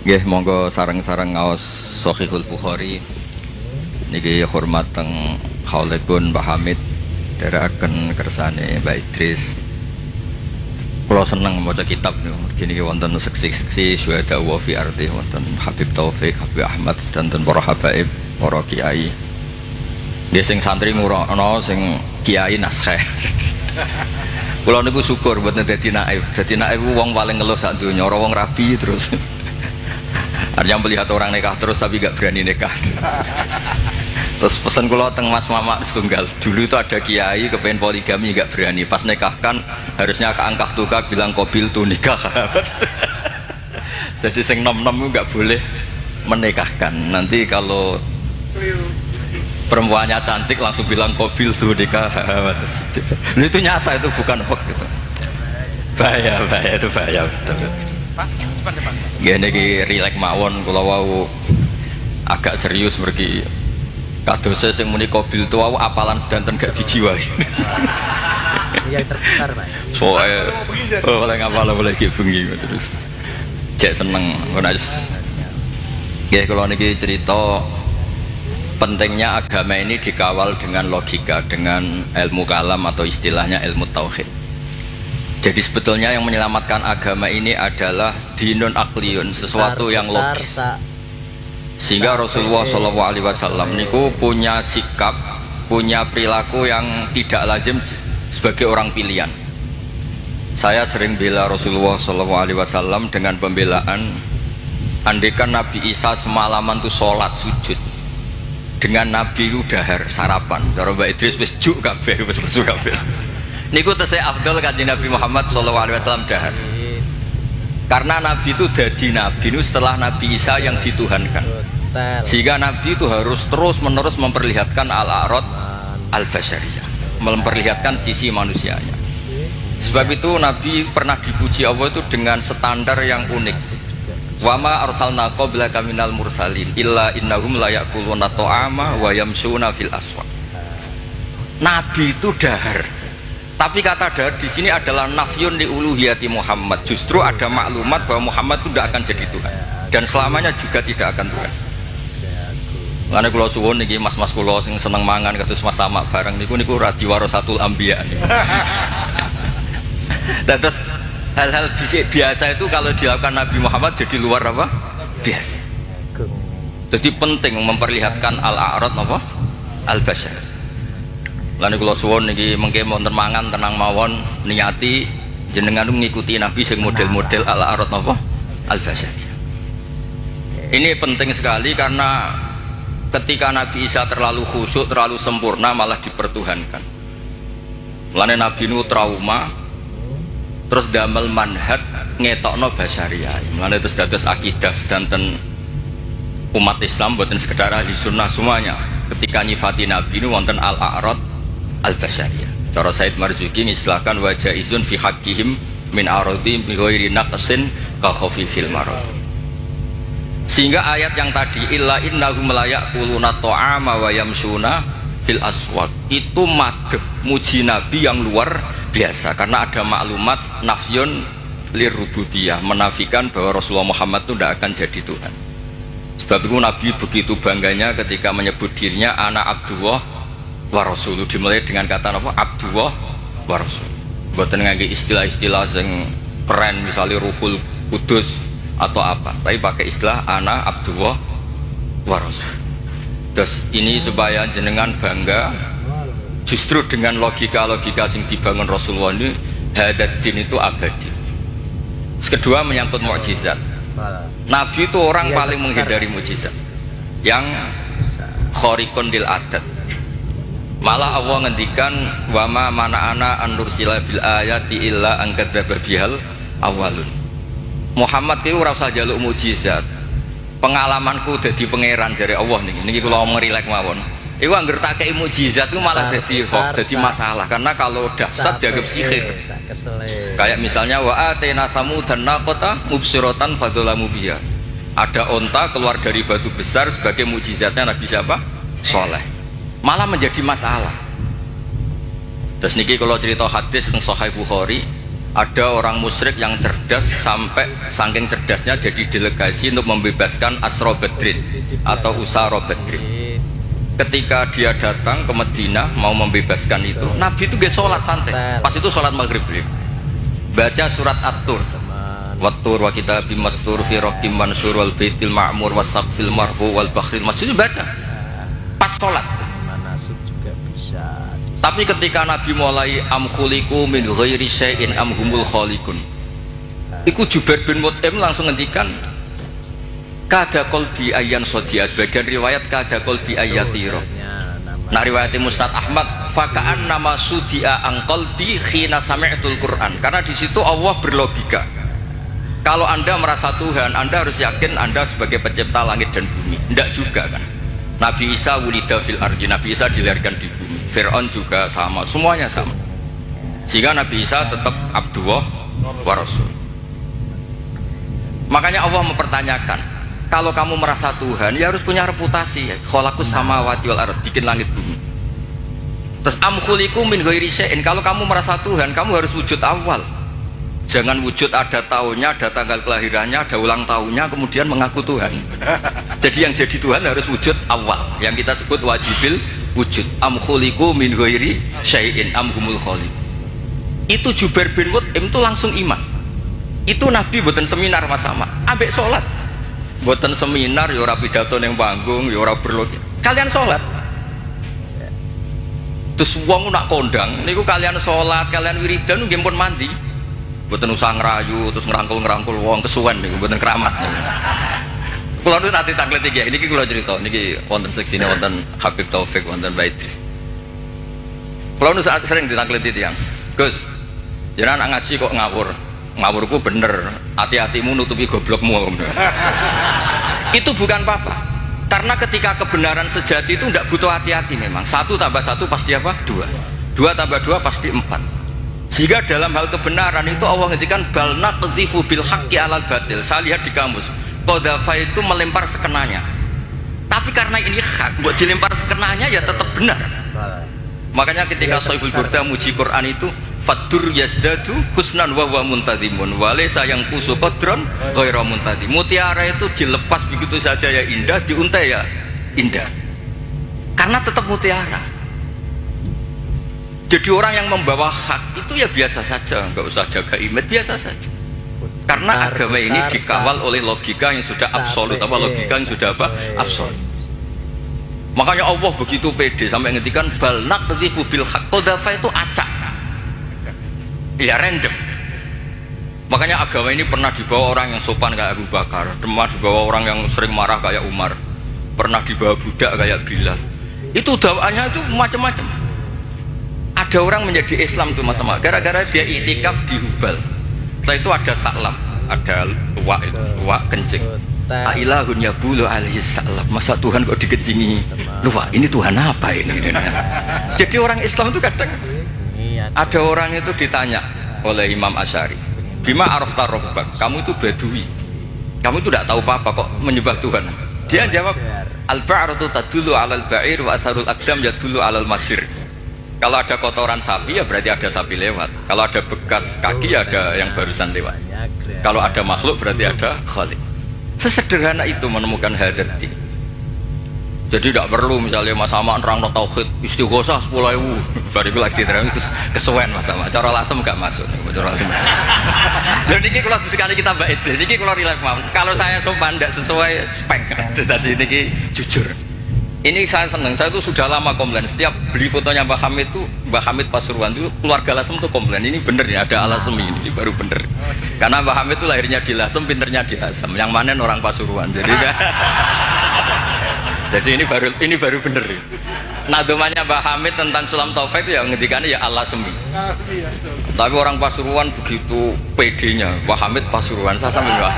Nggih, monggo sareng-sareng ngaos Shahihul Bukhari. Niki hormat teng Khaulipun Mbah Hamid dherekaken kersane Mbak Idris. Kula seneng maca kitab niku. Niki wonten seksi-seksi syuhada wa fi ardi, wonten Habib Taufik, Habib Ahmad, sedanten para habaib, para kiai. Nggih sing santri ngurono, sing kiai nasheh. Kula niku syukur mboten dadi naib. Dadi naib wong paling ngeluh sak donya, ora wong rabi terus. Artinya melihat orang nikah terus tapi gak berani nikah. Terus pesan kula teng Mas Mamak Tunggal. Dulu itu ada kiai kepengen poligami gak berani. Pas nikahkan harusnya keangkah tukar bilang qabil tu nikah. Jadi sing nom-nom gak boleh menikahkan. Nanti kalau perempuannya cantik langsung bilang qabil tu nikah. Itu nyata, itu bukan hoax gitu. Bahaya itu bahaya betul. Gini ki rilek mawon kula wau agak serius pergi kadose sing muni qabil tu wau apalan sedanten gak dijiwai. Yang terbesar Pak. Soale oleh ngapal boleh ki bengi terus. Cek seneng ora wis. Nggih kula niki cerita pentingnya agama ini dikawal dengan logika, dengan ilmu kalam atau istilahnya ilmu tauhid. Jadi sebetulnya yang menyelamatkan agama ini adalah dinun akliyun, sesuatu yang logis. Sehingga Rasulullah SAW niku punya sikap, punya perilaku yang tidak lazim sebagai orang pilihan. Saya sering bela Rasulullah SAW dengan pembelaan, andaikan Nabi Isa semalaman tuh sholat sujud, dengan Nabi itu dahar sarapan. Cara Mbak Idris wis juk kabeh, wis lesu kabeh. Niku tesih afdol kanjeng Nabi Muhammad SAW dahar. Karena Nabi itu jadi Nabi itu setelah Nabi Isa yang dituhankan. Sehingga Nabi itu harus terus menerus memperlihatkan al-a'rad al-basyariyah, memperlihatkan sisi manusianya. Sebab itu Nabi pernah dipuji Allah itu dengan standar yang unik. Wa ma arsalna qablaka minal mursalin illa innahum la ya'kuluna ta'ama wa yamshuna fil aswaq. Nabi itu dahar. Tapi kata dahar di sini adalah nafyun li uluhiyati Muhammad. Justru ada maklumat bahwa Muhammad itu tidak akan jadi Tuhan dan selamanya juga tidak akan Tuhan. Karena kula suwun niki mas-mas kula sing seneng mangan kados Mas Sama bareng niku radio warasatul anbiya niku. Terus hal-hal biasa itu kalau dilakukan Nabi Muhammad jadi luar apa? Biasa. Jadi penting memperlihatkan al-a'rad apa? Al-basyar. Lan kula suwun niki mengke wonten mangan tenang mawon niati jenengan mengikuti Nabi sing model-model al-a'rad apa? Al-basyariyah. Ini penting sekali karena ketika Nabi Isa terlalu khusyuk, terlalu sempurna malah dipertuhankan. Mulane Nabi nu trauma terus damel manhaj ngetokno basyariyah. Mulane terus dados akidah sedanten umat Islam boten sekedar ahli sunnah semuanya. Ketika nyifati Nabi nu wonten al-a'rad al-basyariyah. Cara Said Marzuki ngistilahkan wajah izun fi haqqihim min aradi bi ghairi naqsin ka khafifil marad. Sehingga ayat yang tadi illa innahum la ya'kuluna ta'ama wa yamshuna fil aswaq itu madh muji Nabi yang luar biasa karena ada maklumat nafyun lirububiyah, menafikan bahwa Rasulullah Muhammad itu tidak akan jadi Tuhan. Sebab itu Nabi begitu bangganya ketika menyebut dirinya anak Abdullah wa Rasuluh, dimulai dengan kata apa? Abdullah wa Rasul. Mboten ngangge istilah-istilah sing keren misalnya Ruhul Kudus atau apa, tapi pakai istilah ana Abdullah wa Rasul. Terus ini supaya jenengan bangga justru dengan logika-logika sing dibangun Rasulullah ini, hadat din itu abadi. Kedua menyangkut mukjizat. Nabi itu orang paling menghindari mukjizat yang khariqun lil adat. Malah Allah ngendikan wa ma mana'ana an nursila bil ayati illa an kadzdzaba bihal awalun. Muhammad ki ora usah njaluk mukjizat. Pengalamanku dadi pangeran jare Allah niki kula ngerilek mawon. Iku angger tak kei mukjizat ku malah dadi hoax, dadi masalah karena kalau dahsyat dianggap sihir. Kayak misalnya wa atena samudan naqata mubsiratan fadzalamu biha. Ada onta keluar dari batu besar sebagai mukjizatnya Nabi siapa? Saleh. Malah menjadi masalah. Terus niki kalau cerita hadis tentang Sahih Bukhari, Ada orang musyrik yang cerdas sampai saking cerdasnya jadi delegasi untuk membebaskan Asra Badrin atau Usara Badrin. Ketika dia datang ke Madinah mau membebaskan itu, Nabi itu gak sholat santai. Pas itu sholat maghrib, baca surat At-Tur, Wat-Tur wa kitabim mastur fi raqim mansur wal baitil ma'mur wasaqfil marfu wal bakhril masjid, baca pas sholat. Tapi ketika Nabi mulai am khuliqu min ghairi syai'in am humul khaliqun, iku Jubair bin Mut'im langsung ngendikan kada qalbi ayyan sodiya, sebagian riwayat kada qalbi ayyatiro. Nah riwayat Mustad Ahmad faka'an nama sudia ang qalbi khina sami'tul Quran, karena di situ Allah berlogika kalau Anda merasa Tuhan, Anda harus yakin Anda sebagai pencipta langit dan bumi. Tidak juga kan. Nabi Isa wulida fil ardi, Nabi Isa dilahirkan di bumi. Fir'aun juga sama, semuanya sama. Sehingga Nabi Isa tetap Abdullah wa Rasul. Makanya Allah mempertanyakan, kalau kamu merasa Tuhan, ya harus punya reputasi. Khalaqus samawati wal ardh, bikin langit bumi. Terus am khuliqu min ghairi syai'in, kalau kamu merasa Tuhan, kamu harus wujud awal. Jangan wujud ada tahunnya, ada tanggal kelahirannya, ada ulang tahunnya, kemudian mengaku Tuhan. Jadi yang jadi Tuhan harus wujud awal, yang kita sebut wajibil wujud. Am khuliqu min ghairi syai'in am humul khaliq. Itu Jubair bin Mut'im itu langsung iman. Itu Nabi buatan seminar mas sama, ambek sholat. Buatan seminar, ya ora pidato yang panggung, ya ora berlogik. Kalian sholat. Terus wong nak kondang, niku kalian sholat, kalian wiridan, nggih pun mandi. Buatan usah ngerayu, terus ngerangkul wong kesuwen niku, buatan keramat. Kalau itu nanti tanglet iki, ini kalau cerita, ini wonten seksi ini wonten Habib Taufik, wonten Baidris. Kalau itu sering ditanglet itu yang, Gus, jangan anak ngaji kok ngawur, ngawurku bener, hati-hatimu nutupi goblokmu. Itu bukan apa-apa, karena ketika kebenaran sejati itu tidak butuh hati-hati memang. 1 tambah 1 pasti apa? 2. 2 tambah 2 pasti 4. Sehingga dalam hal kebenaran itu Allah ngertikan bal naqdhifu bil haqqi alal batil. Saya lihat di kamus, qadhafa itu melempar sekenanya. Tapi karena ini hak, buat dilempar sekenanya ya tetap benar. Makanya ketika Shahibul Burda muji Quran itu fadur yazdadu husnan wa huwa muntadimun wa laysa yang kusu qadran ghairu muntadim. Mutiara itu dilepas begitu saja ya indah, diuntai ya indah. Karena tetap mutiara. Jadi orang yang membawa hak itu ya biasa saja, nggak usah jaga image, biasa saja. Karena agama ini dikawal oleh logika yang sudah absolut, apa logika yang sudah apa? Absolut. Makanya Allah begitu pede sampai ngendikan bal naqdhifu bil haqq, qadhafa itu acak. Ya random. Makanya agama ini pernah dibawa orang yang sopan kayak Abu Bakar, pernah dibawa orang yang sering marah kayak Umar, pernah dibawa budak kayak Bilal. Itu dakwaannya itu macam-macam. Ada orang menjadi Islam itu mas-mas gara-gara dia itikaf di Hubal. Setelah itu ada saklam, ada luwak itu, luwak kencing. Ailahun yabulu alaihi salam. Masa Tuhan kok dikencingi luwak? Ini Tuhan apa ini? Jadi orang Islam itu kadang ada orang itu ditanya oleh Imam Asy'ari, bima arafta rabbak, kamu itu badui, kamu itu tidak tahu apa-apa kok menyembah Tuhan. Dia jawab, al-ba'ratu tadullu 'alal ba'ir wa atharul aqdam yadullu 'alal masir. Kalau ada kotoran sapi ya berarti ada sapi lewat. Kalau ada bekas kaki ya ada yang barusan lewat. Kalau ada makhluk berarti ada khalik. Sesederhana itu menemukan hadati. Jadi tidak perlu misalnya Mas Sama nerang no tauhid istighosah 10.000 baru lagi terang itu kesuwen Mas Sama. Cara lasem gak masuk. Cara lasem. Dan ini kalau sekali kita mbak itu, ini kalau relax mau. Kalau saya sopan tidak sesuai spek. Tadi ini jujur. Ini saya senang, saya itu sudah lama komplain. Setiap beli fotonya Mbah Hamid itu, Mbah Hamid Pasuruan itu keluarga Lasem itu komplain. Ini bener ya, ada Alasem ini baru bener. Karena Mbah Hamid itu lahirnya di Lasem, pinternya di Lasem. Yang mana orang Pasuruan. Jadi ini baru bener. Nah domannya Mbah Hamid tentang Sulam Taufik itu ya ngendikannya ya Alasem. Tapi orang Pasuruan begitu pedenya, Mbah Hamid Pasuruan. Saya sambil wah.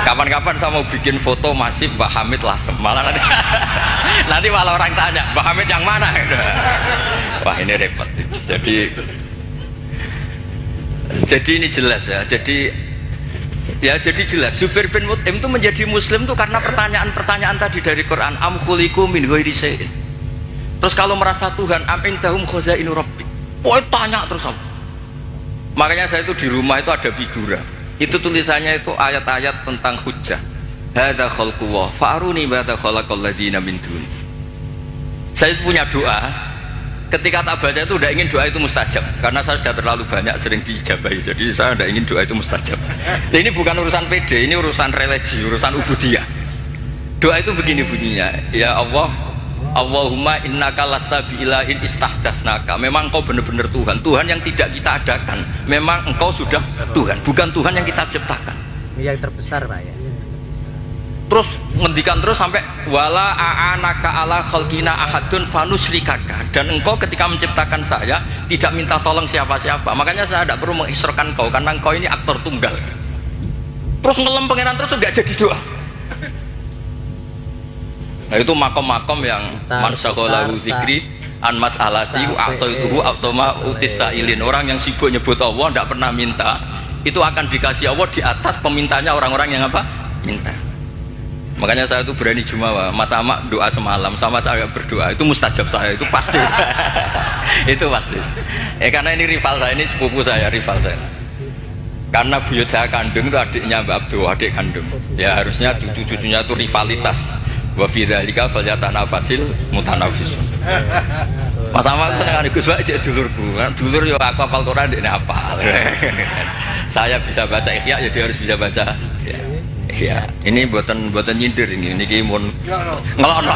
Kapan-kapan saya mau bikin foto masif Mbah Hamid Lasem, malah nanti malah orang tanya Mbah Hamid yang mana? Wah ini repot. Jadi ini jelas ya. Jadi jelas Jubair bin Mut'im itu menjadi Muslim itu karena pertanyaan-pertanyaan tadi dari Quran. Am khuliqu min ghairi syai'in. Terus kalau merasa Tuhan am indahum khazainu rabbi. Oh tanya terus apa? Makanya saya itu di rumah itu ada figura. Itu tulisannya itu ayat-ayat tentang hujjah. Hadza khalqullah fa'aruni madza khalaqal ladzina min duni. Saya punya doa. Ketika tak baca itu tidak ingin doa itu mustajab, karena saya sudah terlalu banyak sering diijabahi. Jadi saya tidak ingin doa itu mustajab. Nah, ini bukan urusan PD, ini urusan religi, urusan ubudiyah. Doa itu begini bunyinya, ya Allah, Allahumma innaka lasta bi'ilahin istahdasnaka. Memang engkau benar-benar Tuhan, Tuhan yang tidak kita adakan. Memang engkau sudah Tuhan, bukan Tuhan yang kita ciptakan. Yang terbesar Pak ya. Terus ngendikan terus sampai wala a'anaka ala khalqina ahadun fanusrikaka, dan engkau ketika menciptakan saya tidak minta tolong siapa-siapa, makanya saya tidak perlu mengisrokan kau karena engkau ini aktor tunggal. Terus ngelem pangeran terus nggak jadi doa. Nah itu makom-makom yang man syaghalahu zikri an mas'alati atau itu automa utisailin. Orang yang sibuk nyebut Allah tidak pernah minta, itu akan dikasih Allah di atas pemintanya orang-orang yang apa? Minta. Makanya saya itu berani jumawa, Mas Amak doa semalam sama saya berdoa itu mustajab, saya itu pasti. Itu pasti. Karena ini rival saya, ini sepupu saya, rival saya. Karena buyut saya kandung itu adiknya Mbak Abdul, adik kandung. Ya harusnya cucu-cucunya itu rivalitas. Wa fi dzalika falyatanafasil mutanafisun. Mas Amak seneng kan Gus Wak cek dulurku. Kan dulur yo aku hafal Quran ndekne hafal. Saya bisa baca Ihya ya dia harus bisa baca. Ya, ini buatan nyindir ini mun ngelon.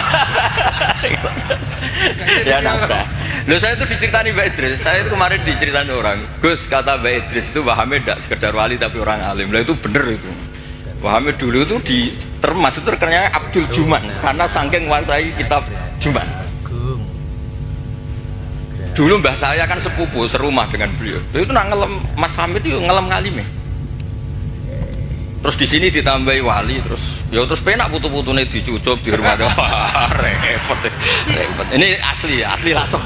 Ya nambah. Loh saya itu diceritani Mbak Idris. Saya itu kemarin diceritain orang. Gus kata Mbak Idris itu Wahamid tidak sekedar wali tapi orang alim. Lah itu bener itu. Wahamid dulu itu di termas itu terkenalnya Abdul Juman karena saking menguasai kitab Juman. Dulu mbah saya kan sepupu serumah dengan beliau. Itu nak ngelem Mas Hamid itu ngelem ngalime. Terus di sini ditambahi wali terus penak putu-putune dicucup di rumah. Repot. Ini asli lasem.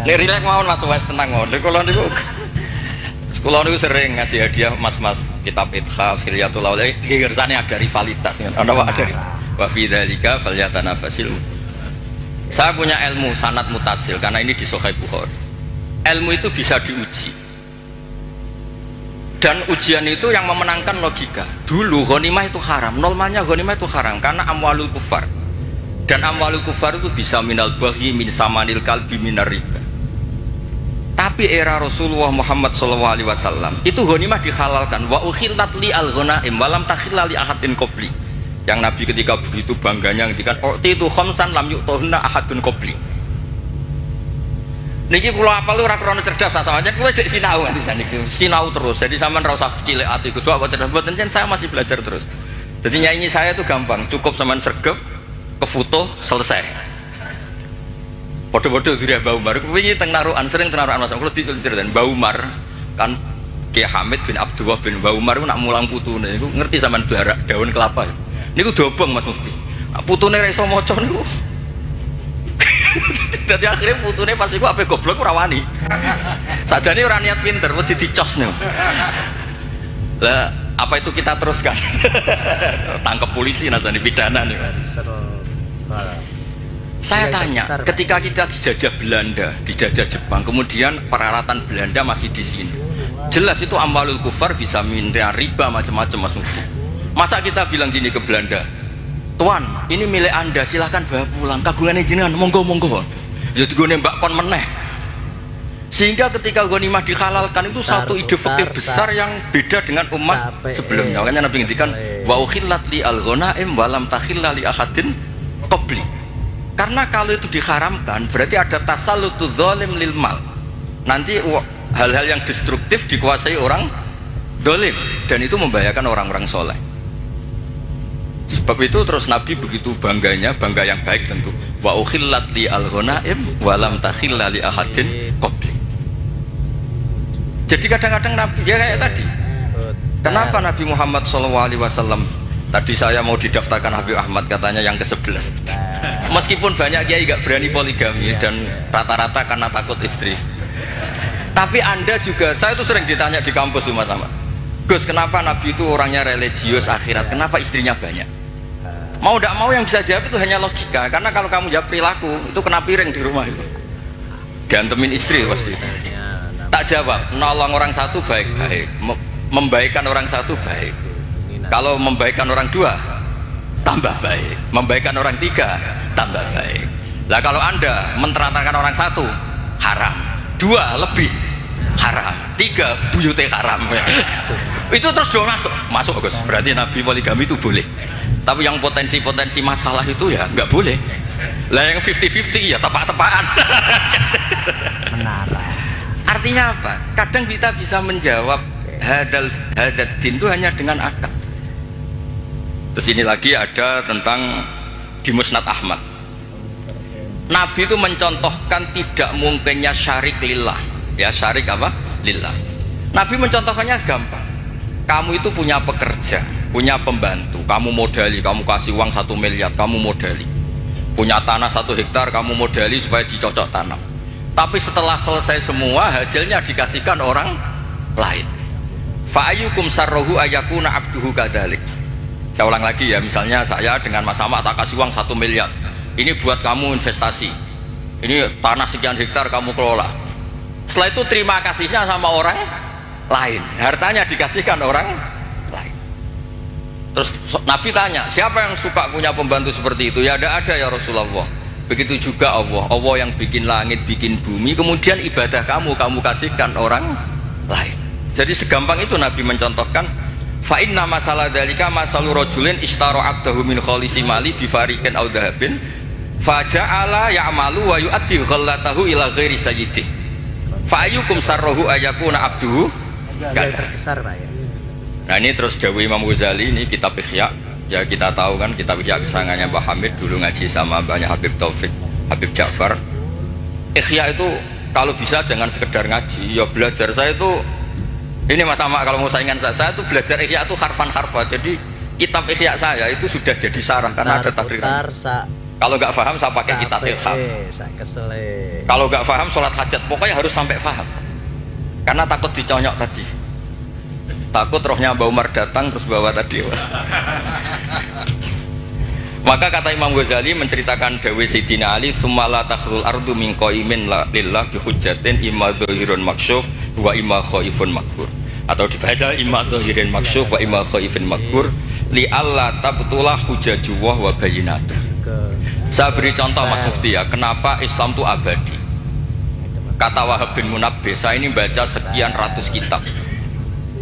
Ini rileks mawon Mas Wes tenang mawon. Kula niku sering ngasih hadiah mas-mas kitab Ithaf Hilyatul Auliya. Gersane ada rivalitas kan. Ana wae ada. Wa fi dzalika falyatanafasil. Saya punya ilmu sanad mutasil karena ini di Sahih Bukhari. Ilmu itu bisa diuji. Dan ujian itu yang memenangkan logika. Dulu ghanimah itu haram, normalnya ghanimah itu haram karena amwalul kufar. Dan amwalul kufar itu bisa minal baghi, min samanil kalbi, minar riba. Tapi era Rasulullah Muhammad SAW itu ghanimah dihalalkan. Wa ukhillat li al-ghanaim walam takhilla li ahadin qabli. Yang Nabi ketika begitu bangganya ngendikan itu khamsan lam yu'tahunna ahadun qabli. Niki kula apal ora krana cerdas sama aja kula jek sinau nganti saniki. Sinau terus. Jadi sampean ora usah cilik ati Gus kok cerdas mboten saya masih belajar terus. Jadi nyanyi saya itu gampang, cukup sampean sregep ke foto selesai. Padha-padha diri Mbah Umar. Wingi teng narukan sering teng narukan Mas kula diceritain Mbah Umar kan Ki Hamid bin Abdullah bin Mbah Umar nak mulang putune niku ngerti sampean blarak daun kelapa. Niku dobong Mas Mufti. Putune ra iso maca niku. Jadi akhirnya putune pas iku ape goblok ora wani. Sajane ora niat pinter, wedi dicos niku. Lah, apa itu kita teruskan? Tangkap polisi nanti pidana nih. Saya tanya, ketika kita dijajah Belanda, dijajah Jepang, kemudian peralatan Belanda masih di sini. Jelas itu amwalul kufar bisa minta riba macam-macam Mas Mufti. Masa kita bilang gini ke Belanda, Tuan, ini milik Anda, silahkan bawa pulang. Kagungannya jenengan, monggo. Ya digone mbak kon meneh. Sehingga ketika ghanimah dihalalkan itu satu ide fikih besar yang beda dengan umat sebelumnya. Makanya Nabi ngendikan wa ukhillat li al-ghanaim wa lam takhilla li ahadin qabli. Karena kalau itu diharamkan berarti ada tasallutu dzalim lil mal. Nanti hal-hal yang destruktif dikuasai orang dolim dan itu membahayakan orang-orang soleh. Sebab itu terus Nabi begitu bangganya, bangga yang baik tentu. Wa ukhillat li al-ghanaim wa lam takhilla li ahadin qabli. Jadi kadang-kadang Nabi ya kayak tadi. Kenapa Nabi Muhammad SAW tadi saya mau didaftarkan Habib Ahmad katanya yang ke-11. Meskipun banyak kiai gak berani poligami dan rata-rata karena takut istri. Tapi Anda juga, saya itu sering ditanya di kampus tuh Mas Ahmad. Gus, kenapa Nabi itu orangnya religius akhirat? Kenapa istrinya banyak? Mau tidak mau yang bisa jawab itu hanya logika. Karena kalau kamu jawab perilaku, itu kena piring di rumah itu. Diantemin istri pasti itu. Tak jawab, nolong orang satu baik-baik, membaikkan orang satu baik. Kalau membaikkan orang dua, tambah baik. Membaikkan orang tiga, tambah baik. Lah kalau Anda menteratakan orang satu, haram. Dua lebih, haram. Tiga, buyute haram. Itu terus dong masuk Gus. Berarti Nabi poligami itu boleh. Tapi yang potensi-potensi masalah itu ya nggak boleh. Lah yang 50-50 ya tepak-tepakan. Menara. Artinya apa? Kadang kita bisa menjawab hadad din itu hanya dengan akad. Terus ini lagi ada tentang di Musnad Ahmad. Nabi itu mencontohkan tidak mungkinnya syarik lillah. Ya syarik apa? Lillah. Nabi mencontohkannya gampang. Kamu itu punya pekerja, punya pembantu, kamu modali, kamu kasih uang 1 miliar, kamu modali. Punya tanah 1 hektar, kamu modali supaya dicocok tanam. Tapi setelah selesai semua, hasilnya dikasihkan orang lain. Fa'ayyukum sarrohu ayakuna abduhu kadalik. Saya ulang lagi ya, misalnya saya dengan Mas Ahmad tak kasih uang 1 miliar. Ini buat kamu investasi. Ini tanah sekian hektar kamu kelola. Setelah itu terima kasihnya sama orang lain. Hartanya dikasihkan orang lain. Terus Nabi tanya, siapa yang suka punya pembantu seperti itu? Ya ada ya Rasulullah. Begitu juga Allah yang bikin langit, bikin bumi, kemudian ibadah kamu kasihkan orang lain. Jadi segampang itu Nabi mencontohkan, fa inna masalah dalika masalu rajulin ishtara abdahu min khalisi mali bi fariqin aw dhahabin fa ja'ala ya'malu wa yu'addi ghallatahu ila ghairi sayyidih fa ayyukum sarruhu ayakuna abduhu terbesar Pak ya. Nah ini terus dawuh Imam Ghazali, ini kitab Ihya. Ya kita tahu kan kitab Ihya kesangannya Mbah Hamid, dulu ngaji sama banyak Habib Taufik, Habib Ja'far. Ihya itu kalau bisa jangan sekedar ngaji, ya belajar. Saya itu ini Mas Ahmad kalau mau saingan saya itu belajar Ihya itu harfan-harfa. Jadi kitab Ihya saya itu sudah jadi sarah karena ada takriran. Kalau nggak paham saya pakai kitab Ihya. Kalau nggak paham sholat hajat pokoknya harus sampai paham. Karena takut diconyok tadi. Takut rohnya Mbak Umar datang terus bawa tadi. Maka kata Imam Ghazali menceritakan dawe Sayyidina Ali, "Tsumma takhlul ardu min qaimin lillah bi hujjatin imma dhahirun maksyuf wa imma khaifun maghfur." Atau dibaca imma dhahirin maksyuf wa imma khaifun maghfur li alla tabtulah hujjajullah wa bayyinatuh. Saya beri contoh Mas Mufti ya, kenapa Islam itu abadi. Kata Wahab bin Munabbih, saya ini baca sekian ratus kitab.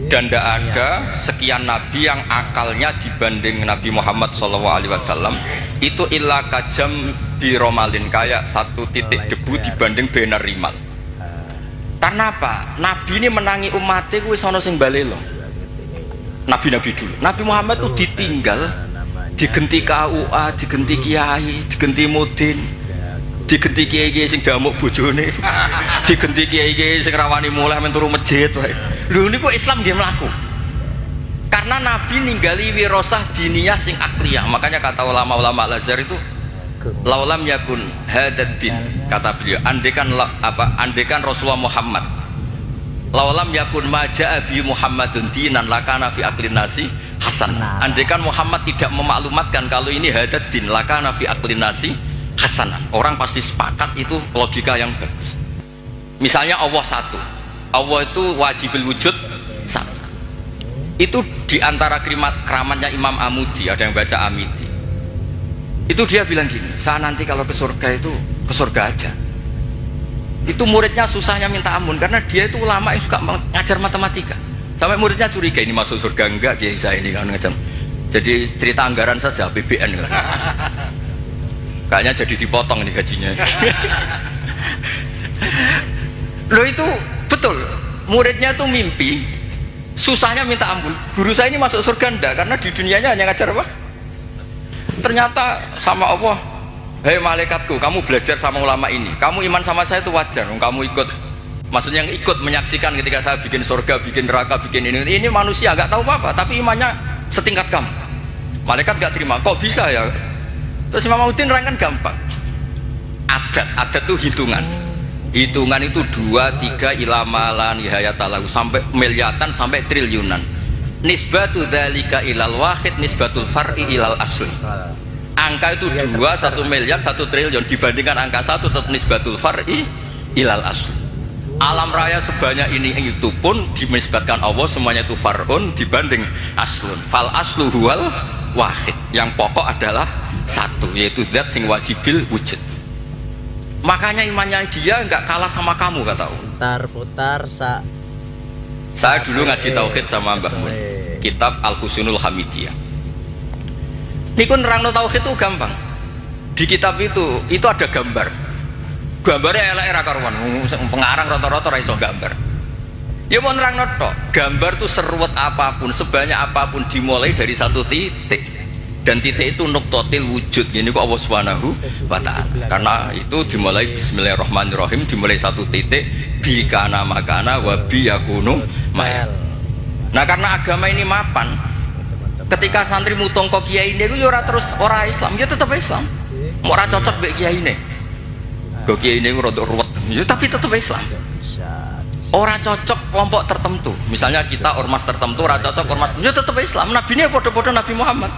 Dan tidak ada sekian nabi yang akalnya dibanding Nabi Muhammad SAW itu illa kajam biromalin, kayak 1 titik debu dibanding benar rimal. Karena apa? Nabi ini menangi umatnya wis ana sing balelo. Nabi-nabi dulu. Nabi Muhammad itu ditinggal, digenti KUA, digenti kiai, digenti mudin, digenti kiai sing damuk bojone, digenti kiai sing rawani mulai men turu masjid wae. Lho niku Islam dia melaku. Karena Nabi ninggali wirosah diniyah sing akliyah. Makanya kata ulama-ulama Al-Azhar itu laulam yakun hadad din, kata beliau, andekan Rasulullah Muhammad laulam yakun maja'a bi Muhammadun dinan lakana fi aqlin nasi hasan. Andekan Muhammad tidak memaklumatkan kalau ini hadad din lakana fi aqlin nasi hasanan, orang pasti sepakat itu logika yang bagus. Misalnya Allah satu, Allah itu wajibul wujud satu. Itu diantara keramatnya Imam Amudi, ada yang baca Amidi. Itu dia bilang gini, saya nanti kalau ke surga itu ke surga aja. Itu muridnya susahnya minta ampun karena dia itu ulama yang suka ngajar matematika. Sampai muridnya curiga, ini masuk surga enggak kiai saya ini kan ngajar. Jadi cerita anggaran saja APBN kan. Kayaknya jadi dipotong ini gajinya. Loh itu betul, muridnya tuh mimpi, susahnya minta ampun. Guru saya ini masuk surga enggak, karena di dunianya hanya ngajar apa? Ternyata sama Allah, hei malaikatku, kamu belajar sama ulama ini, kamu iman sama saya itu wajar, kamu ikut. Maksudnya yang ikut menyaksikan ketika saya bikin surga, bikin neraka, bikin ini manusia nggak tahu apa-apa, tapi imannya setingkat kamu. Malaikat nggak terima, kok bisa ya? Terus Imam Udin nerangkan gampang. Adat itu hitungan. Hitungan itu 2, 3 ilama la nihayatalahu, sampai miliatan sampai triliunan. Nisbatu dzalika ilal wahid nisbatul far'i ilal asli. Angka itu 2, 1 miliar, 1 triliun dibandingkan angka 1 tetap nisbatul far'i ilal asli. Alam raya sebanyak ini itu pun dinisbatkan Allah semuanya itu far'un dibanding aslun. Fal aslu huwal wahid. Yang pokok adalah satu, yaitu zat sing wajibil wujud. Makanya imannya dia nggak kalah sama kamu, kata Allah. Putar Saya dulu ngaji tauhid sama Mbah Mun, kitab Al-Husnul Hamidiyah. Niku nerangno tauhid itu gampang. Di kitab itu ada gambar. Gambarnya elek ra karuan, pengarang rata-rata ra iso gambar. Ya mau nerangno tok, gambar tuh seruwet apapun, sebanyak apapun dimulai dari satu titik. Dan titik itu nuqtatil wujud. Ini kok Allah Subhanahu wa taala. Karena itu dimulai bismillahirrahmanirrahim, dimulai satu titik bi kana makana wa bi yakunu ma'al. Nah, karena agama ini mapan, ketika santri mutong kok kiai ini itu ora terus ora Islam, ya tetap Islam. Mau ora cocok mbek kiai ini. Kok kiai ini rada ruwet, ya tapi tetap Islam. Ora cocok kelompok tertentu. Misalnya kita ormas tertentu ora cocok ormas, ya tetap Islam. Nabine padha-padha Nabi Muhammad.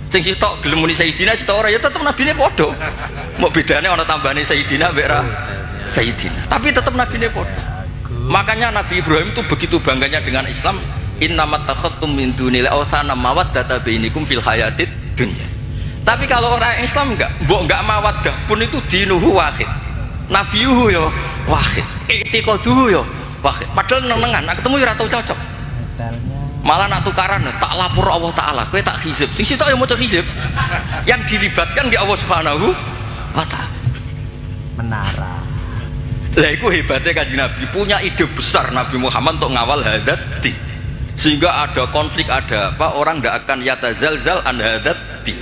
Sing sitok gelem muni Sayyidina sitok ora ya tetep nabine padha. Mbok bedane ana tambahane Sayyidina mbek ra Sayyidina. Tapi tetep nabine padha. Makanya Nabi Ibrahim itu begitu bangganya dengan Islam, innamat takhattum min dunil awthana mawaddata bainikum fil hayatid dunya. Tapi kalau orang Islam mbok enggak mawaddah pun itu dinuhu wahid. Nabiyuhu ya wahid. I'tiqaduhu ya wahid. Padahal nenengan nak ketemu ya ora tau cocok. Malah nak tukaran tak lapor Allah Ta'ala, kowe tak hizib sing sitok yang mau hizib yang dilibatkan di Allah Subhanahu wa ta'ala. Menara Lah iku hebatnya Kanjeng Nabi, punya ide besar Nabi Muhammad untuk ngawal hadati, sehingga ada konflik, ada apa, orang tidak akan yatazalzal an hadati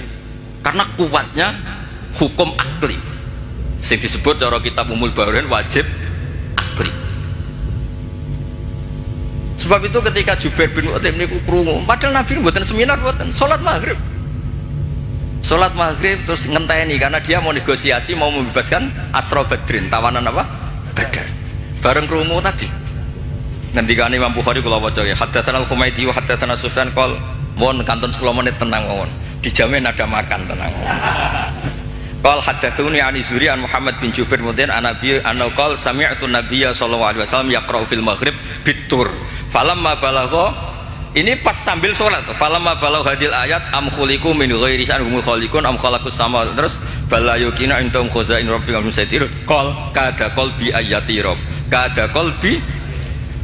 karena kuatnya hukum akli yang disebut cara kitab Umul Baharin wajib akli. Sebab itu ketika Jubair bin Mut'im niku krungu, padahal Nabi mboten seminar, mboten salat maghrib. Salat maghrib terus ngenteni karena dia mau negosiasi, mau membebaskan Asra Badrin, tawanan apa? Badar. Bareng krungu tadi. Ngendikane Imam Bukhari kula waca ya, haddatsana Al-Humaydi wa haddatsana Sufyan qol, mohon kantun 10 menit tenang mawon. Dijamin ada makan tenang. Qal haddatsuni an Zuri an Muhammad bin Jubair Mut'im an Nabi anna qala sami'tu Nabiyya sallallahu alaihi wasallam yaqra'u fil maghrib bitur. Falamma balagha, ini pas sambil sholat. Falamma balagha hadil ayat am khuliqu min ghairi sya'in hum khaliqun am khalaqus sama, terus balayukina intum khazain rabbika musaitir qol kada qalbi ayati rabb kada qalbi.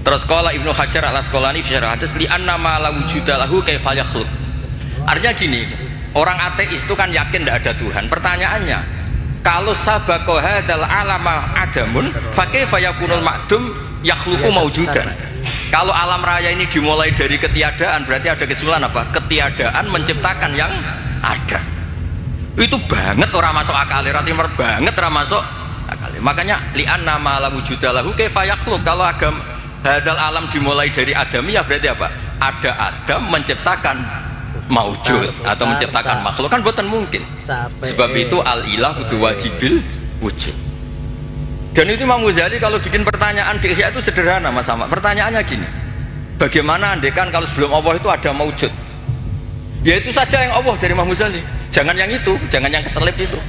Terus qala Ibnu Hajar al-Asqalani fi syarah hadis li anna ma la wujuda lahu kaifa yakhluq. Artinya gini, orang ateis itu kan yakin tidak ada Tuhan. Pertanyaannya, kalau sabaqa hadzal alama adamun fa kaifa yakunul ma'dum yakhluqu maujudan. Kalau alam raya ini dimulai dari ketiadaan, berarti ada kesimpulan apa? Ketiadaan menciptakan yang ada. Itu banget orang masuk akal, timur banget orang masuk akal. Makanya li'anna ma la wujuda lahu kaifa yakhluq. Kalau agam hadal alam dimulai dari adami, ya berarti apa? Ada Adam menciptakan maujud atau menciptakan makhluk, kan buatan mungkin. Sebab itu al-ilah kudu wajibil wujud. Dan itu Imam Ghazali kalau bikin pertanyaan di Ihya itu sederhana Mas Ahmad. Pertanyaannya gini, bagaimana andekan kalau sebelum Allah itu ada maujud? Ya itu saja yang Allah dari Imam Ghazali. Jangan yang itu, jangan yang keselip itu.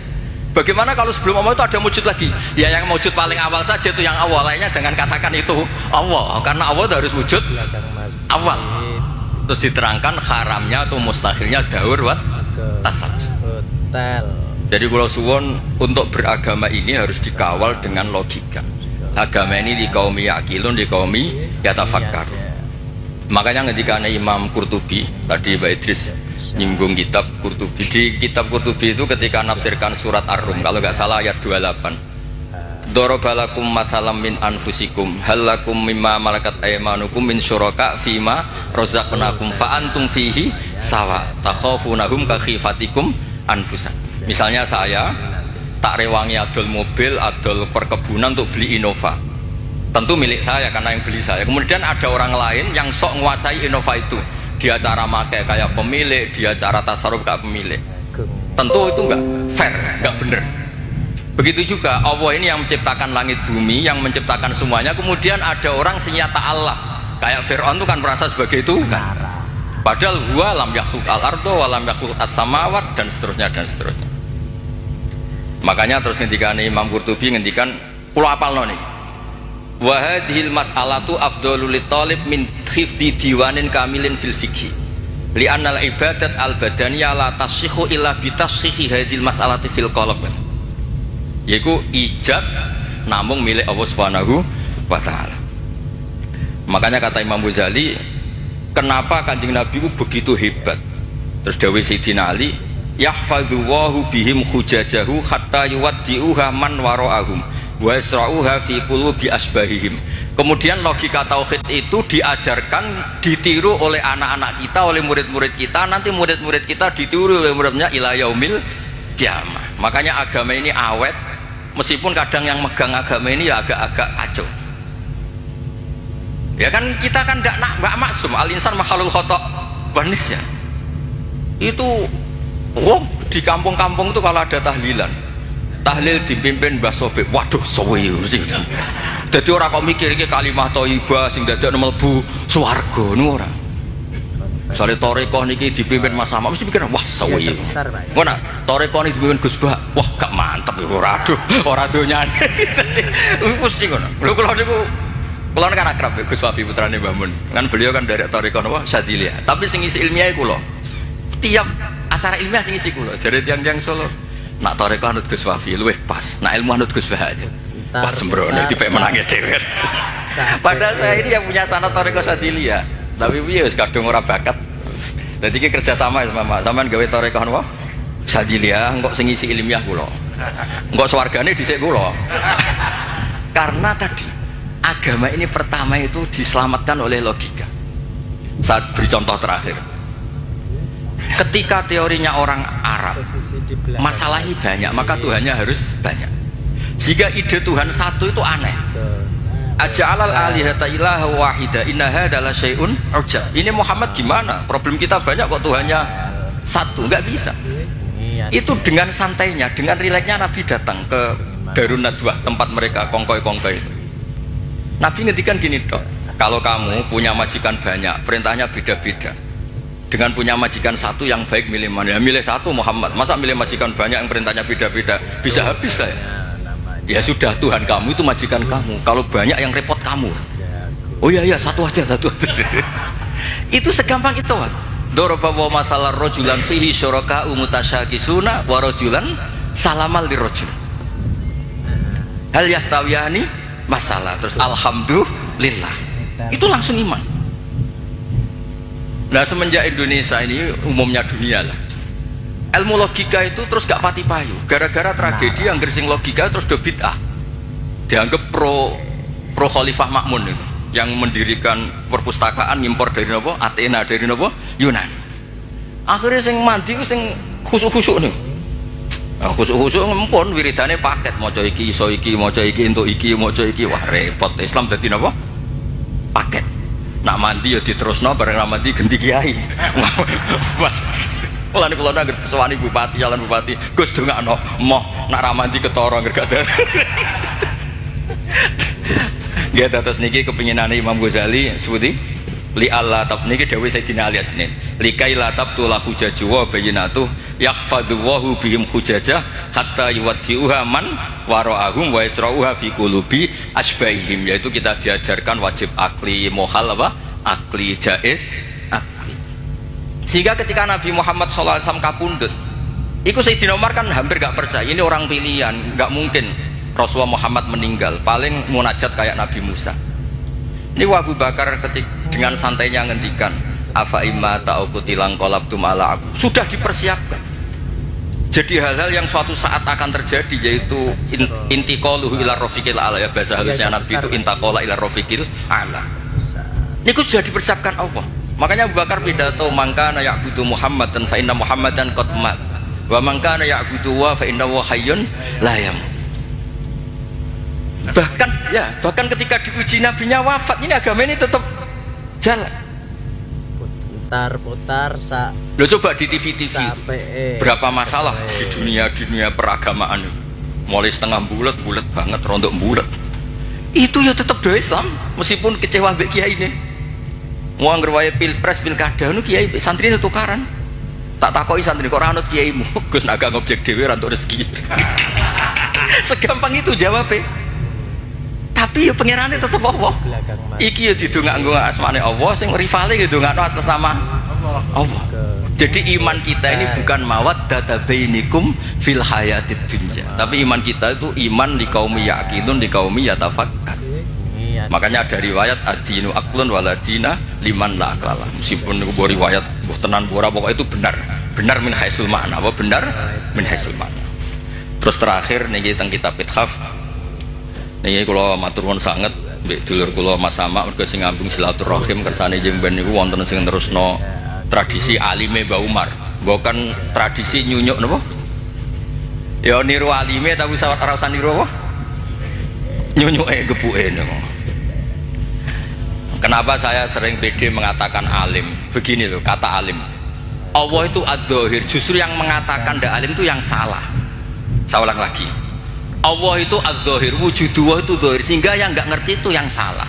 Bagaimana kalau sebelum Allah itu ada wujud lagi? Ya yang wujud paling awal saja itu yang awal, lainnya jangan katakan itu Allah, karena Allah harus wujud awal. Terus diterangkan haramnya atau mustahilnya daur wat tasal. Jadi kalau suwon untuk beragama ini harus dikawal dengan logika. Agama ini di kaum yakilun, di kaum yatafakkar. Makanya ketika Imam Qurtubi tadi Pak Idris nyinggung kitab Qurtubi. Di kitab Qurtubi itu ketika nafsirkan surat Ar-Rum, kalau nggak salah ayat 28. Darabalakum mathalam min anfusikum halakum mimma malakat aymanukum min syuraka fima razaqnakum fa antum fihi sawa takhafunahum ka khifatikum anfusakum. Misalnya saya tak rewangi adol mobil, adol perkebunan untuk beli Innova, tentu milik saya karena yang beli saya. Kemudian ada orang lain yang sok menguasai Innova itu, dia cara pakai kayak pemilik, dia cara tasarruf kayak pemilik. Tentu itu enggak fair, enggak benar. Begitu juga Allah ini yang menciptakan langit bumi, yang menciptakan semuanya. Kemudian ada orang senyata Allah, kayak Fir'aun itu kan merasa sebagai itu kan. Padahal huwa lam yakhluq al-ardo wa lam yakhluq as-samawat dan seterusnya dan seterusnya. Makanya terus ngendikan Imam Qurtubi ngendikan pulau apal nih. wa hadhil mas'alatu afdhalu li talib min khifdi diwanin kamilin fil fiqhi li anna al ibadat al badaniyah la tasihhu illa bi tasihhi hadhil mas'alati fil qalb, yaiku ijab namung milik Allah Subhanahu wa taala. Makanya kata Imam Ghazali, kenapa Kanjeng Nabi itu begitu hebat? Terus dawuh Sayyidina Ali, yahfadzuhu bihim hujajahu hatta yuwaddi'uha man wara'ahum wa yasra'uha fi qulubi asbahihim. Kemudian logika tauhid itu diajarkan, ditiru oleh anak-anak kita, oleh murid-murid kita, nanti murid-murid kita ditiru oleh muridnya ila yaumil kiamah. Makanya agama ini awet, meskipun kadang yang megang agama ini ya agak-agak kacau. Ya kan kita kan tidak maksum, al-insan makhluk khata' wanis ya. Itu di kampung-kampung itu kalau ada tahlilan, tahlil dipimpin Mbah Sobek, waduh suwi sih. Jadi orang kok mikir iki kalimah thayyibah sing dadekno mlebu swarga niku ora. Soale tarekah niki dipimpin Mas Sama mesti pikir wah suwi. Ngono, tarekah niki dipimpin Gus Bah, wah gak mantep iku ora, aduh ora donyane. Dadi mesti ngono. Lho kula niku kula kan akrab Gus Wafi putrane Mbah Mun. Kan beliau kan dari tarekah napa Sadiliyah. Tapi sing isi ilmiah kula. Tiap acara ilmiah sing isi kula jare tiang-tiang Solo. Nak tarekah anut Gus Wafi luwih pas. Nak ilmu anut Gus Bah aja. Pas sembrono dipek menangi dhewe. Padahal saya ini yang punya sanad tarekah Sadiliyah. Tapi piye wis kadung ora bakat. Dadi iki kerja sama sama sampean gawe tarekah napa? Sadiliyah engko sing isi ilmiah kula. Engko swargane dhisik kula. Karena tadi agama ini pertama itu diselamatkan oleh logika. Saat beri contoh terakhir. Ketika teorinya orang Arab, masalahnya banyak, maka Tuhannya harus banyak. Jika ide Tuhan satu itu aneh. Aja'alal alihata ilaha wahida inna hadza la syai'un ujab. Ini Muhammad gimana? Problem kita banyak kok Tuhannya satu, nggak bisa. Itu dengan santainya, dengan rileksnya Nabi datang ke Darun Nadwah, tempat mereka kongkoi-kongkoi itu. Nabi ngendikan gini, Dok, kalau kamu punya majikan banyak, perintahnya beda-beda. Dengan punya majikan satu yang baik milih mana? Ya milih satu Muhammad. Masa milih majikan banyak yang perintahnya beda-beda? Bisa habis saya. Ya sudah, Tuhan kamu itu majikan kamu. Kalau banyak yang repot kamu. Oh iya satu aja. Itu segampang itu. Daraba wa mathalar rajulan fihi syuraka mutasyakisuna wa rajulan salamal lirajul. Hal yastawiyani masalah. Terus alhamdulillah. Itu langsung iman. Nah semenjak Indonesia ini umumnya dunia lah, ilmu logika itu terus gak pati payu gara-gara tragedi yang gersing logika terus do bid'ah, dianggap pro Khalifah Makmun itu yang mendirikan perpustakaan ngimpor dari nopo Athena, dari nopo Yunani. Akhirnya sing mandi sing khusuk-khusuk nih, khusuk-khusuk ngempun wiridane paket maca iki iso iki maca iki entuk iki maca iki, wah repot. Islam dadi nopo paket. Nak mandi ya diterusno bareng mandi ganti kiai. Mulane kula nang sewani bupati, jalan bupati, Gus dongakno moh nak ra mandi ketara gak ada. Nggih terus niki kepinginane Imam Ghazali sebuti li Allah tab niki dawuh Sayyidina Ali Asnin. Likai la tabtula hujaju wa bayyinatu yahfadhu bihim hujajah hatta yuwaddi'uha man wara'ahum wa yasra'uha fi qulubi asbahihim. Yaitu kita diajarkan wajib akli mohal apa? Akli jaiz akli. Sehingga ketika Nabi Muhammad SAW kapundhut, itu Sayyidina Umar kan hampir gak percaya ini orang pilihan, gak mungkin Rasulullah Muhammad meninggal, paling munajat kayak Nabi Musa. Ini Abu Bakar dengan santainya ngendikan afa imma ta'ukutilang qalabtum ala aku. Sudah dipersiapkan. Jadi hal-hal yang suatu saat akan terjadi, yaitu intiqaluhu ila rafiqil ala, ya bahasa halusnya Nabi itu intaqala ila rafiqil ala. Ini sudah dipersiapkan Allah. Makanya Abu Bakar pidato mangkana ya'budu Muhammadan fa inna Muhammadan qad mat wa mangkana ya'budu wa fa innahu hayyun la yamut. Bahkan ketika diuji nabinya wafat, ini agama ini tetap jalan. Putar Lo coba di TV berapa masalah di dunia peragamaan, mulai setengah bulat banget, rontok bulat. Itu ya tetap doa Islam meskipun kecewa mbek kiai ini. Mau ngerwae pilpres pilkada nu kiai santri itu tukaran. Tak takoki santri kok ora anut kiaimu. Gus nak gak ngobjek dhewe ra entuk rezeki. Segampang itu jawabnya. Tapi ya pangerane tetep Allah. Belakang mati. Iki ya didongakno asmane Allah, sing rivale ya dongakno atas nama Allah. Jadi iman kita ini bukan mawaddata bainikum fil hayatid dunya. Tapi iman kita itu iman li qaumi yaqinun li qaumi yatafakkar. Makanya ada riwayat adinu aklun waladina liman la aklala. Meskipun itu riwayat buh tenan ora pokoknya itu benar. Benar min haisul makna. Apa benar min haisul makna. Terus terakhir niki teng kitab Ithaf. Niki kula matur nuwun sanget mbek dulur kula Mas Sama mergo sing ngambung silaturahim kersane jeung ben niku wonten sing terusno tradisi alime Mbah Umar. Bukan tradisi nyunyuk napa? Ya niru alime tapi ora usah niru apa? Nyunyuke gepuke niku. Kenapa saya sering pede mengatakan alim? Begini loh kata alim. Allah itu ad-dhahir, justru yang mengatakan ndak alim itu yang salah. Saya ulang lagi. Allah itu ad-dhahir, wujudullah itu dhahir, sehingga yang nggak ngerti itu yang salah.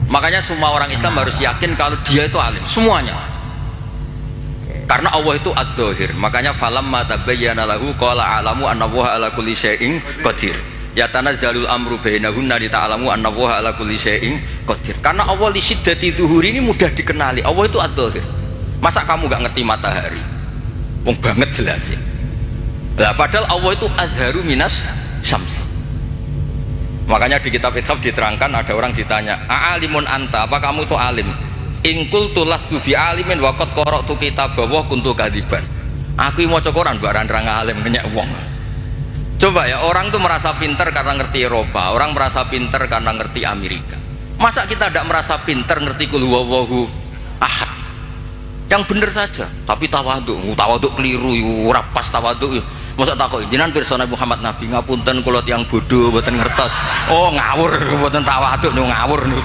Makanya semua orang Islam harus yakin kalau dia itu alim, semuanya. Karena Allah itu ad-dhahir. Makanya falamma tabayyana lahu qala a'lamu anna Allaha ala kulli syai'in qadir. Ya tanazzalul amru bainahunna li ta'lamu anna Allaha ala kulli syai'in qadir. Karena Allah li syiddati dzuhuri ini mudah dikenali. Allah itu ad-dhahir. Masa kamu nggak ngerti matahari? Wong banget jelasin. Lah padahal Allah itu adharu minas syams. Makanya di kitab Ithaf diterangkan ada orang ditanya, "A'alimun anta? Apa kamu itu alim?" Ingkul tulas tufi alimin wakot korok tu kitab bawah kuntu kadiban. Aku mau cokoran barang rang alim kenyak wong. Coba ya, orang tuh merasa pinter karena ngerti Eropa, orang merasa pinter karena ngerti Amerika. Masa kita tidak merasa pinter ngerti kul huwallahu ahad? Yang bener saja, tapi tawaduk keliru, ora pas tawaduk. Masa takut jenengan pirsa Muhammad Nabi ngapunten kula tiyang bodoh mboten ngertos. Oh ngawur mboten tawaduk ngawur niku.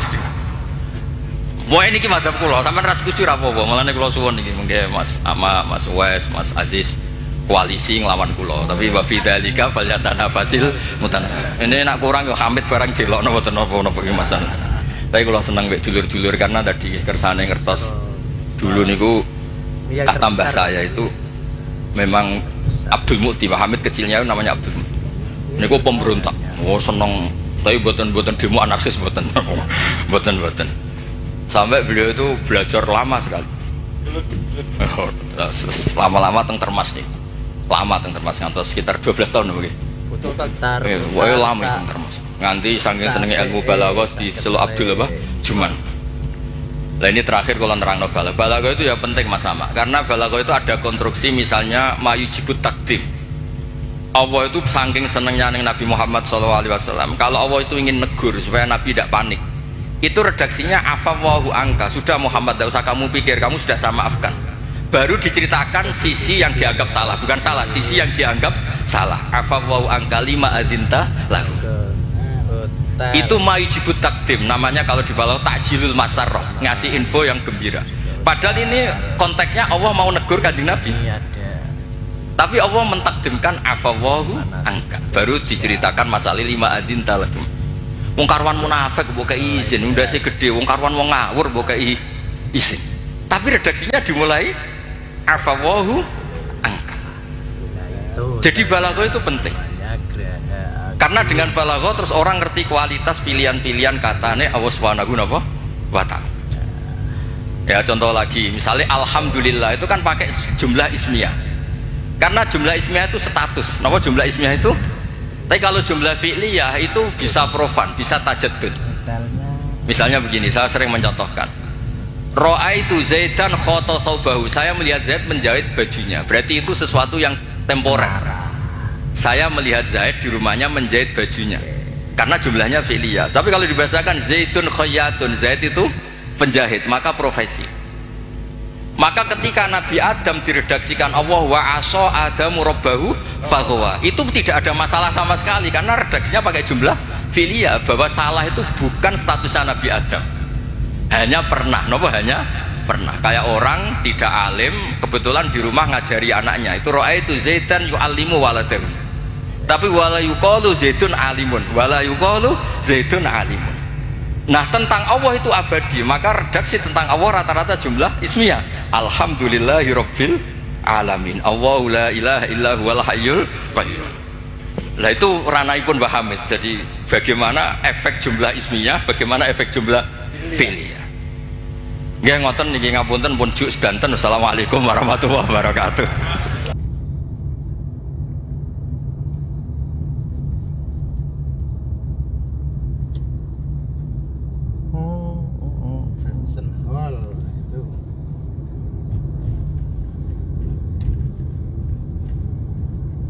Wah ini ki madzhab kula, sampean ra setuju ra apa-apa. Mulane kula suwun iki mengke Mas Ama, Mas Wes, Mas Aziz koalisi nglawan kula. Tapi wa fi dzalika falyatanafasil mutanafis. Ini nak kurang yo Hamid barang delokno mboten napa-napa iki Mas. Tapi kula seneng mek dulur-dulur karena tadi kersane ngertos. Dulu niku kak tambah saya itu memang Abdul Mukti, Pak Hamid kecilnya namanya Abdul Mukti. Niku pemberontak. Oh seneng, tapi mboten demo anarkis mboten. Mboten. Sampai beliau itu belajar lama sekali. Lama-lama teng Termas nih. Lama teng Termas ngantos sekitar 12 tahun mungkin. Wah lama teng Termas. Nganti saking senenge ilmu balaghah di Selo Abdul apa? Juman. Nah ini terakhir kalau nerangno balaghah itu ya penting Mas Sama. Karena balaghah itu ada konstruksi misalnya mayujibut takdim. Allah itu saking senengnya Nabi Muhammad SAW. Kalau Allah itu ingin negur supaya Nabi tidak panik, itu redaksinya afawwahu angka. Sudah Muhammad, tidak usah kamu pikir, kamu sudah saya maafkan. Baru diceritakan sisi yang dianggap salah, bukan salah, sisi yang dianggap salah. Afawwahu angka lima adinta lahu. Itu mayujibut takdim, namanya kalau di balaghah takjilul masarrah, ngasih info yang gembira. Padahal ini konteksnya Allah mau negur kanjeng Nabi. Tapi Allah mentakdimkan afawwahu angka. Baru diceritakan masalah lima adinta lahu. Wong karwan munafik mbok kei izin, ndase gede, wong karwan wong ngawur mbok kei izin. Tapi redaksinya dimulai afawwahu angka. Jadi balaghah itu penting. Karena dengan balaghah terus orang ngerti kualitas pilihan-pilihan katane Allah Subhanahu wa ta'ala. Ya contoh lagi, misalnya alhamdulillah itu kan pakai jumlah ismiyah. Karena jumlah ismiyah itu status. Napa jumlah ismiyah itu? Tapi kalau jumlah fi'liyah itu bisa profan, bisa tajaddud. Misalnya begini, saya sering mencontohkan. Ra'aitu Zaidan khata thawbahu. Saya melihat Zaid menjahit bajunya. Berarti itu sesuatu yang temporer. Saya melihat Zaid di rumahnya menjahit bajunya. Karena jumlahnya fi'liyah. Tapi kalau dibahasakan Zaidun khayyatun, Zaid itu penjahit, maka profesi. Maka ketika Nabi Adam diredaksikan Allah wa asa adamu rabbahu faghwa, itu tidak ada masalah sama sekali karena redaksinya pakai jumlah fi'liyah, bahwa salah itu bukan statusnya Nabi Adam. Hanya pernah, hanya pernah. Kayak orang tidak alim kebetulan di rumah ngajari anaknya, itu ra'aitu Zaidan yu'allimu waladahu. Tapi wala yuqalu Zaidun alimun, wala yuqalu Zaidun alimun. Nah tentang Allah itu abadi, maka redaksi tentang Allah rata-rata jumlah ismiyah. Alhamdulillahi rabbil alamin. Allahu la ilaha illa huwal hayyul qayyum. Lah itu ranahipun Mbah Hamid. Jadi bagaimana efek jumlah ismiyah, bagaimana efek jumlah fi'liyah. Nggih ngoten niki ngapunten pun juk sedanten. Assalamualaikum warahmatullahi wabarakatuh. Fansen Hall itu.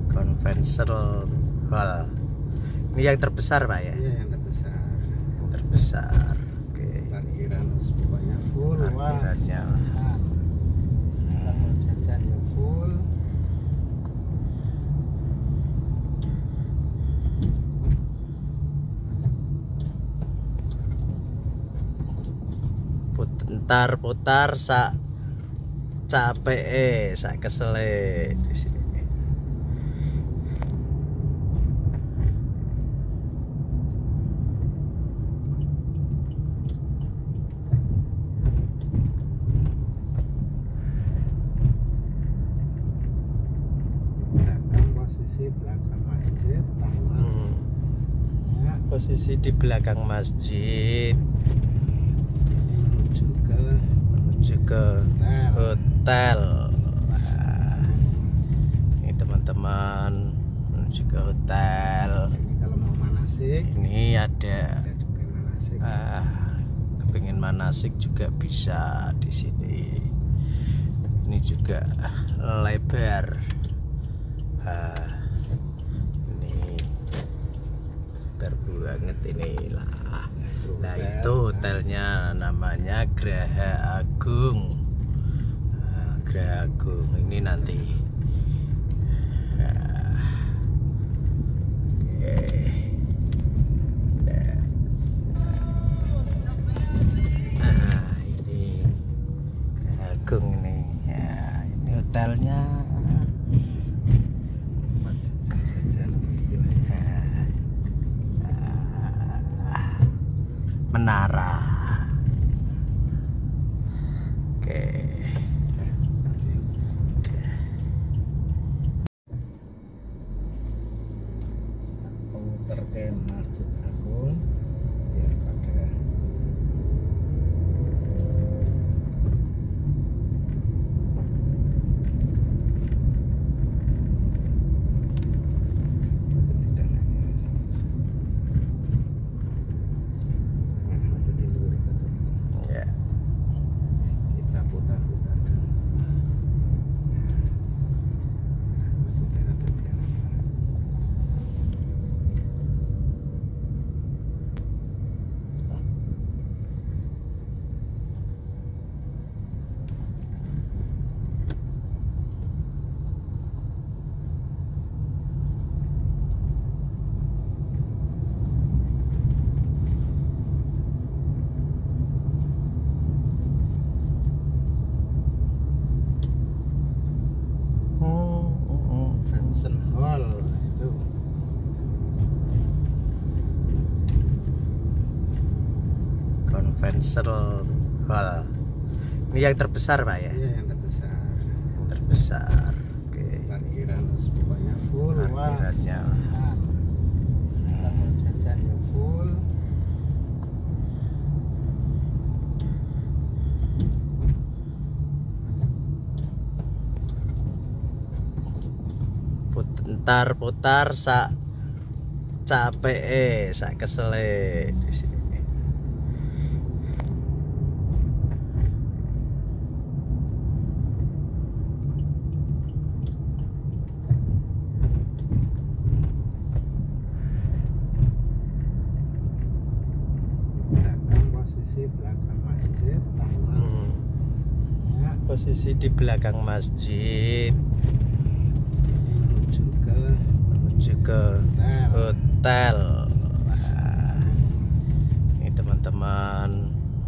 Convention Hall. Ini yang terbesar Pak ya? Iya, yang terbesar. Yang terbesar. Oke. Parkiran pokoknya full, Parkirannya. Level jajannya full. Putar sak capek sak kesele di sini. Belakang posisi belakang masjid, taman. Ya, Posisi di belakang masjid menuju ke menuju ke hotel. Nah, ini teman-teman menuju ke hotel. ini kalau mau manasik, Ini ada ada juga manasik. kepingin manasik juga bisa di sini. Ini juga lebar. Ini lebar banget ini lah. Nah itu hotelnya namanya Graha Agung. Graha Agung ini nanti. Ini Graha Agung ini. Ya, ini hotelnya. Tempat jajan apa istilahnya? Menara. Oke. Komuter ke Masjid Agung biar pada betul tidak lagi. Akan tidur betul. Ya. Kita putar-putar Masjid Agung biar Fansen Hall itu. Convention Hall. Ini yang terbesar Pak ya? Iya, yang terbesar. Yang terbesar. Oke. Parkiran pokoknya full, Parkirannya. Level jajannya full. Putar sak capek sak kesele di sini. Belakang posisi belakang masjid, taman. Ya, Posisi di belakang masjid menuju ke hotel. Nah, ini teman-teman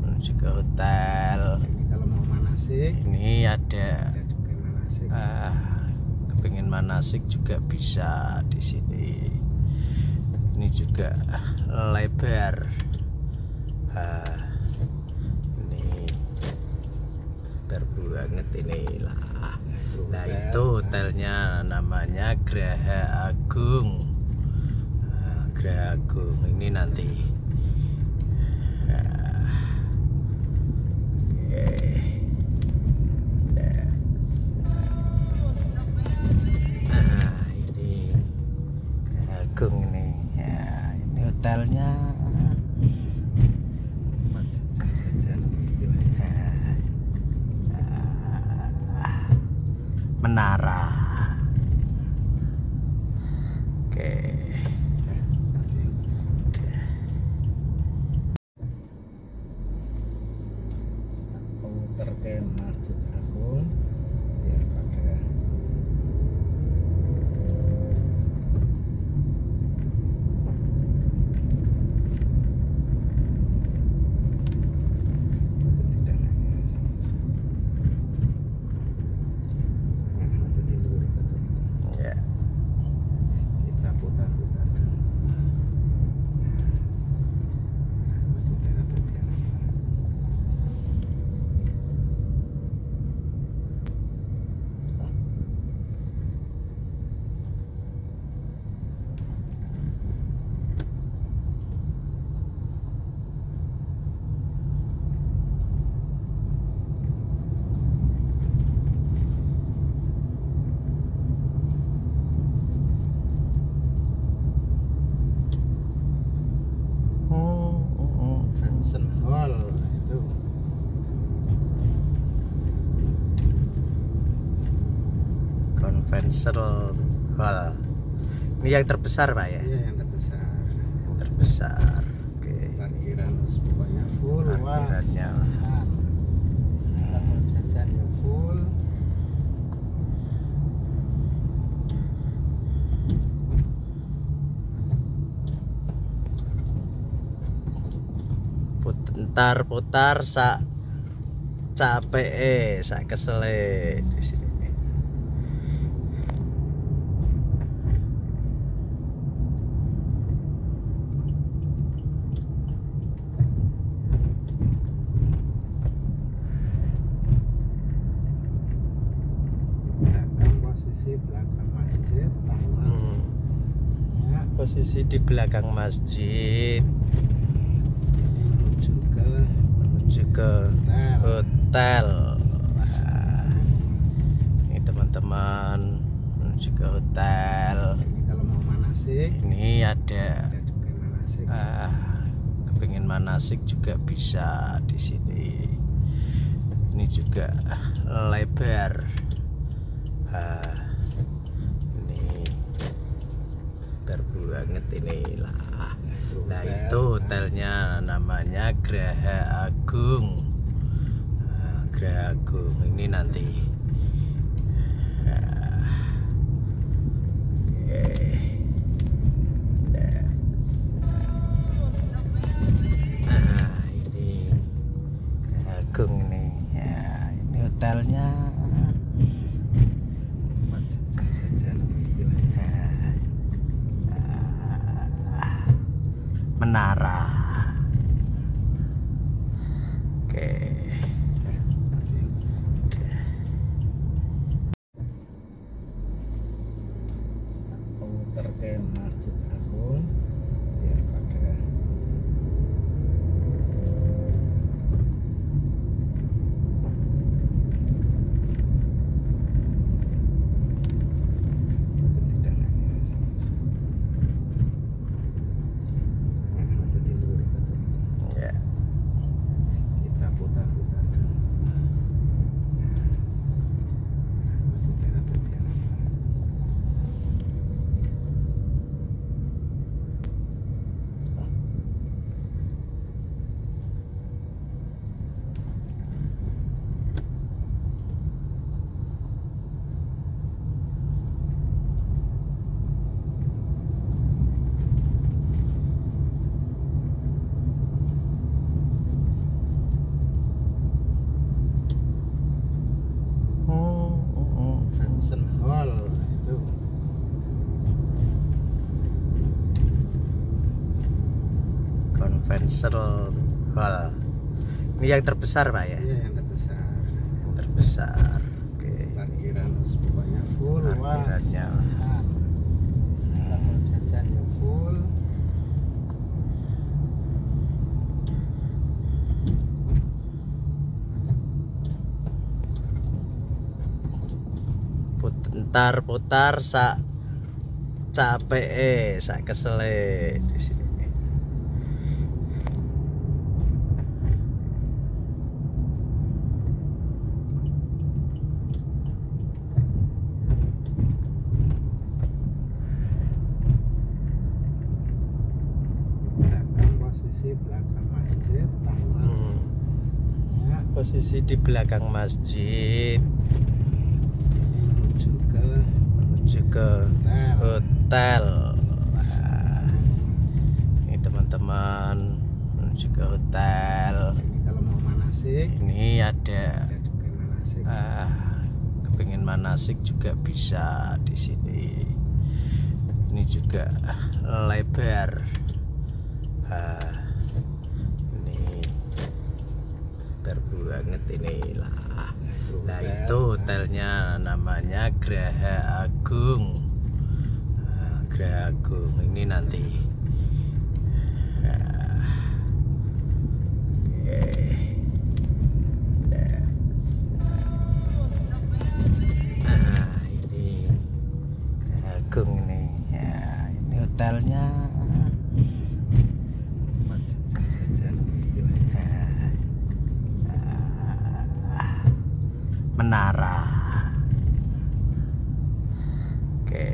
menuju ke hotel. ini kalau mau manasik, Ini ada ada juga manasik. kepingin manasik juga bisa di sini. Ini juga lebar. Ini lebar banget ini lah. Nah itu hotelnya namanya Graha Agung. Geraha Agung ini nanti. Ini Geraha Agung ini. Ya, ini hotelnya. Jajan istilahnya. Menara. Oke. Muter ke Masjid Agung biar pada itu tidak nanya itu tidur Ya. kita putar-putar masih ada tadi. Fansen Hall itu Convention Hall. Ini yang terbesar, Pak ya? iya yang terbesar. Yang terbesar. Oke. Parkiran pokoknya full, wah. Parkirannya. Level jajannya full. Putar-putar sak capek sak kesele di sini. Belakang posisi belakang masjid, taman. Ya, Posisi di belakang masjid menuju ke menuju ke hotel. hotel. Wah, ini teman-teman menuju ke hotel. Ini kalau mau manasik, Ini ada jadi ke manasik. kepingin manasik juga bisa di sini. Ini juga lebar. Ini lebar banget ini lah. Nah itu hotelnya namanya Geraha Agung. Geraha Agung ini nanti. Ini Geraha Agung ini. Ya, ini hotelnya. Jajan istilahnya. Menara. Oke. Muter ke Masjid Agung biar pada itu tidak nanya itu tidur Ya. kita putar-putar masih ada tadi. Fansen Hall itu Convention Hall. Ini yang terbesar, Pak ya? iya yang terbesar. Yang terbesar. Oke. Parkiran pokoknya full, wah. Parkirannya. Level jajannya full. Ntar putar sak capek sak kesele di sini. Belakang posisi belakang masjid taman. Ya, Posisi di belakang masjid menuju ke menuju ke hotel. hotel. Nah, ini teman-teman menuju ke hotel. Ini kalau mau manasik, Ini ada jadi ke manasik. kepingin manasik juga bisa di sini. Ini juga lebar. Ini lebar banget ini lah. Nah itu hotelnya namanya Graha Agung. Graha Agung ini nanti. Ini Graha Agung ini. Ya, ini hotelnya. Tempat jajan istilahnya. Menara. Oke.